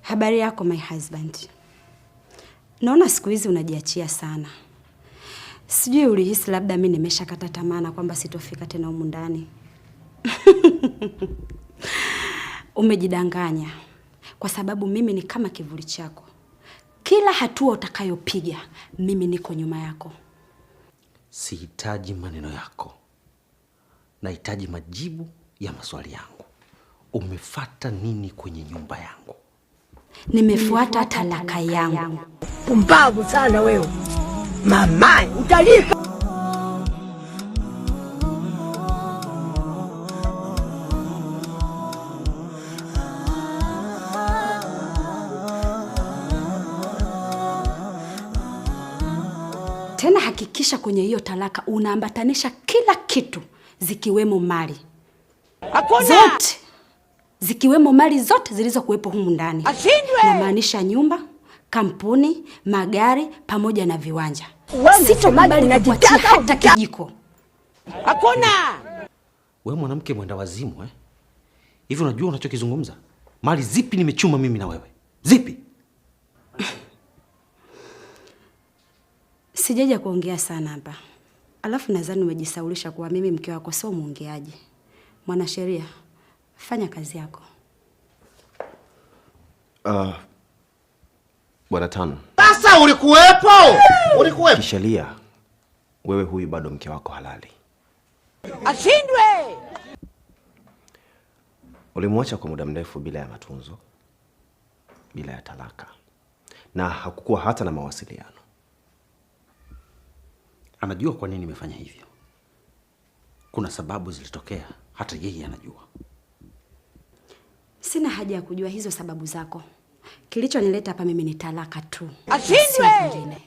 Habari yako my husband. Naona siku hizi unajiachia sana. Sijui ulihisi labda mimi nimeshakata tamaa kwamba sitofika tena humu ndani. Umejidanganya. Kwa sababu mimi ni kama kivuli chako. Kila hatua utakayopiga, mimi niko nyuma yako. Sihitaji maneno yako. Nahitaji majibu ya maswali yangu. Umefuata nini kwenye nyumba yangu? Nimefuata talaka yangu. Pumbavu sana wewe. Mama, utalipa. Tena hakikisha kwenye hiyo talaka unaambatanisha kila kitu zikiwemo mali. Hakuna. Zote. Zikiwemo mali zote zilizokuwepo humu ndani. Ashindwe. Namaanisha nyumba, kampuni, magari pamoja na viwanja. Sitokubali kuachia hata kijiko. Hakuna. Wewe mwanamke mwenda wazimu eh? Hivi unajua unachokizungumza? Mali zipi nimechuma mimi na wewe? Zipi? Sijaja kuongea sana hapa. Alafu nadhani umejisaulisha kuwa mimi mke wako sio muongeaji. Mwanasheria, fanya kazi yako. Bwana Tano. Sasa ulikuwepo? Ulikuwepo? Kisheria, wewe huyu bado mke wako halali. Ashindwe. Ulimwacha kwa muda mrefu bila ya matunzo, bila ya talaka, na hakukuwa hata na mawasiliano. Anajua kwa nini nimefanya hivyo. Kuna sababu zilitokea, hata yeye anajua. Sina haja ya kujua hizo sababu zako. Kilichonileta hapa mimi ni talaka tu. Ashindwe.